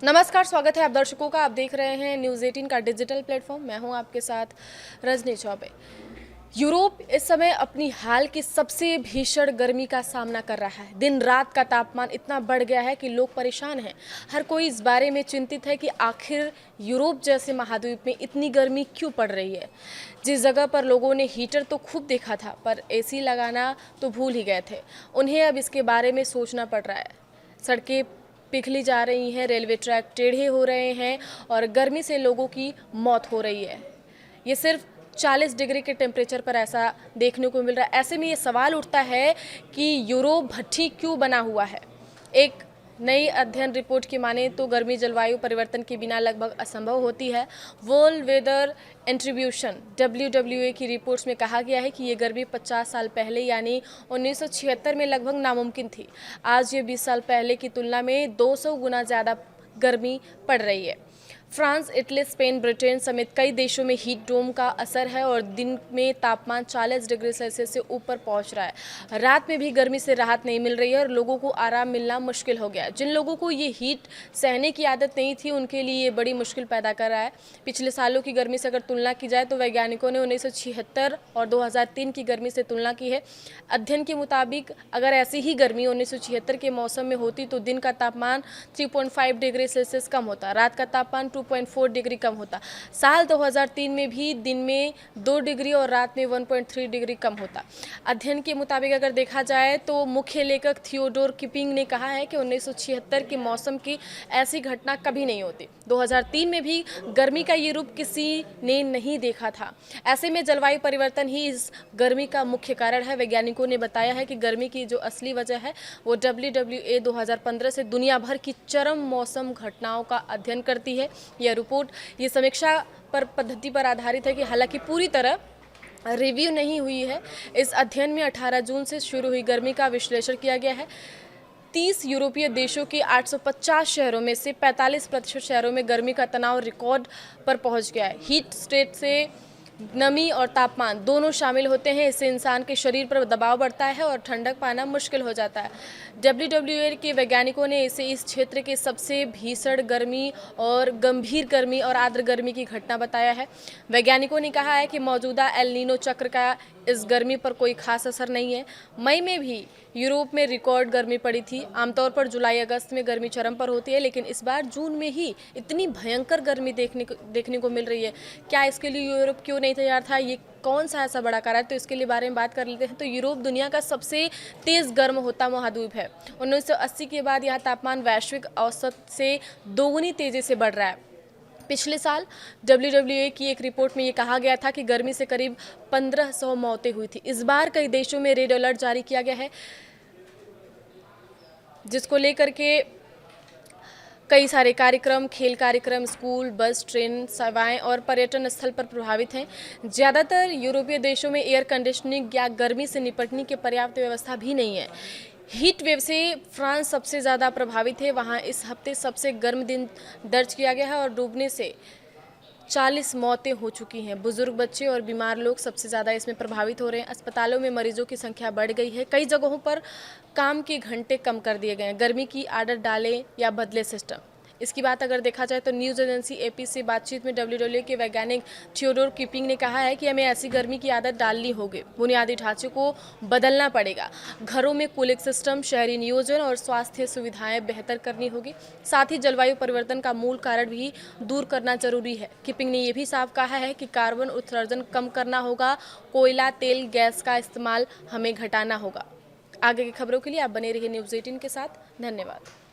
नमस्कार, स्वागत है आप दर्शकों का। आप देख रहे हैं न्यूज़ 18 का डिजिटल प्लेटफॉर्म। मैं हूं आपके साथ रजनी चौबे। यूरोप इस समय अपनी हाल की सबसे भीषण गर्मी का सामना कर रहा है। दिन रात का तापमान इतना बढ़ गया है कि लोग परेशान हैं। हर कोई इस बारे में चिंतित है कि आखिर यूरोप जैसे महाद्वीप में इतनी गर्मी क्यों पड़ रही है। जिस जगह पर लोगों ने हीटर तो खूब देखा था, पर एसी लगाना तो भूल ही गए थे, उन्हें अब इसके बारे में सोचना पड़ रहा है। सड़कें पिघली जा रही हैं, रेलवे ट्रैक टेढ़े हो रहे हैं और गर्मी से लोगों की मौत हो रही है। ये सिर्फ 40 डिग्री के टेम्परेचर पर ऐसा देखने को मिल रहा है। ऐसे में ये सवाल उठता है कि यूरोप भट्ठी क्यों बना हुआ है। एक नई अध्ययन रिपोर्ट की माने तो गर्मी जलवायु परिवर्तन के बिना लगभग असंभव होती है। वर्ल्ड वेदर एट्रीब्यूशन WWA की रिपोर्ट्स में कहा गया है कि ये गर्मी 50 साल पहले यानी 1976 में लगभग नामुमकिन थी। आज ये 20 साल पहले की तुलना में 200 गुना ज़्यादा गर्मी पड़ रही है। फ्रांस, इटली, स्पेन, ब्रिटेन समेत कई देशों में हीट डोम का असर है और दिन में तापमान 40 डिग्री सेल्सियस से ऊपर पहुंच रहा है। रात में भी गर्मी से राहत नहीं मिल रही है और लोगों को आराम मिलना मुश्किल हो गया है। जिन लोगों को ये हीट सहने की आदत नहीं थी, उनके लिए ये बड़ी मुश्किल पैदा कर रहा है। पिछले सालों की गर्मी से अगर तुलना की जाए तो वैज्ञानिकों ने 1976 और 2003 की गर्मी से तुलना की है। अध्ययन के मुताबिक अगर ऐसी ही गर्मी 1976 के मौसम में होती तो दिन का तापमान 3.5 डिग्री सेल्सियस कम होता, रात का तापमान 2.4 डिग्री कम होता। साल 2003 में भी दिन में 2 डिग्री और रात में 1.3 डिग्री कम होता। अध्ययन के मुताबिक अगर देखा जाए तो मुख्य लेखक थियोडोर किपिंग ने कहा है कि 1976 के मौसम की ऐसी घटना कभी नहीं होती। 2003 में भी गर्मी का ये रूप किसी ने नहीं देखा था। ऐसे में जलवायु परिवर्तन ही इस गर्मी का मुख्य कारण है। वैज्ञानिकों ने बताया है कि गर्मी की जो असली वजह है वो WWA 2015 से दुनिया भर की चरम मौसम घटनाओं का अध्ययन करती है। यह रिपोर्ट ये समीक्षा पर पद्धति पर आधारित है कि हालांकि पूरी तरह रिव्यू नहीं हुई है। इस अध्ययन में 18 जून से शुरू हुई गर्मी का विश्लेषण किया गया है। 30 यूरोपीय देशों के 850 शहरों में से 45% शहरों में गर्मी का तनाव रिकॉर्ड पर पहुंच गया है। हीट स्ट्रेस से नमी और तापमान दोनों शामिल होते हैं। इससे इंसान के शरीर पर दबाव बढ़ता है और ठंडक पाना मुश्किल हो जाता है। WWA के वैज्ञानिकों ने इसे इस क्षेत्र के सबसे भीषण गर्मी और गंभीर गर्मी और आर्द्र गर्मी की घटना बताया है। वैज्ञानिकों ने कहा है कि मौजूदा एल नीनो चक्र का इस गर्मी पर कोई खास असर नहीं है। मई में भी यूरोप में रिकॉर्ड गर्मी पड़ी थी। आमतौर पर जुलाई अगस्त में गर्मी चरम पर होती है, लेकिन इस बार जून में ही इतनी भयंकर गर्मी देखने को मिल रही है। क्या इसके लिए यूरोप क्यों नहीं तैयार था? ये कौन सा ऐसा बड़ा कारण है? तो इसके लिए बारे में बात कर लेते हैं। तो यूरोप दुनिया का सबसे तेज गर्म होता महाद्वीप है। 1980 के बाद यहाँ तापमान वैश्विक औसत से दोगुनी तेजी से बढ़ रहा है। पिछले साल WWA की एक रिपोर्ट में ये कहा गया था कि गर्मी से करीब 1500 मौतें हुई थी। इस बार कई देशों में रेड अलर्ट जारी किया गया है, जिसको लेकर के कई सारे कार्यक्रम, खेल कार्यक्रम, स्कूल, बस, ट्रेन सेवाएं और पर्यटन स्थल पर प्रभावित हैं। ज़्यादातर यूरोपीय देशों में एयर कंडीशनिंग या गर्मी से निपटने की पर्याप्त व्यवस्था भी नहीं है। हीट वेव से फ्रांस सबसे ज़्यादा प्रभावित है। वहाँ इस हफ्ते सबसे गर्म दिन दर्ज किया गया है और डूबने से 40 मौतें हो चुकी हैं। बुजुर्ग, बच्चे और बीमार लोग सबसे ज़्यादा इसमें प्रभावित हो रहे हैं। अस्पतालों में मरीजों की संख्या बढ़ गई है। कई जगहों पर काम के घंटे कम कर दिए गए हैं। गर्मी की आदत डालें या बदले सिस्टम। इसकी बात अगर देखा जाए तो न्यूज़ एजेंसी AP से बातचीत में WWA के वैज्ञानिक थियोडोर किपिंग ने कहा है कि हमें ऐसी गर्मी की आदत डालनी होगी। बुनियादी ढांचे को बदलना पड़ेगा। घरों में कूलिंग सिस्टम, शहरी नियोजन और स्वास्थ्य सुविधाएं बेहतर करनी होगी। साथ ही जलवायु परिवर्तन का मूल कारण भी दूर करना जरूरी है। किपिंग ने यह भी साफ कहा है कि कार्बन उत्सर्जन कम करना होगा। कोयला, तेल, गैस का इस्तेमाल हमें घटाना होगा। आगे की खबरों के लिए आप बने रहिए न्यूज़ 18 के साथ। धन्यवाद।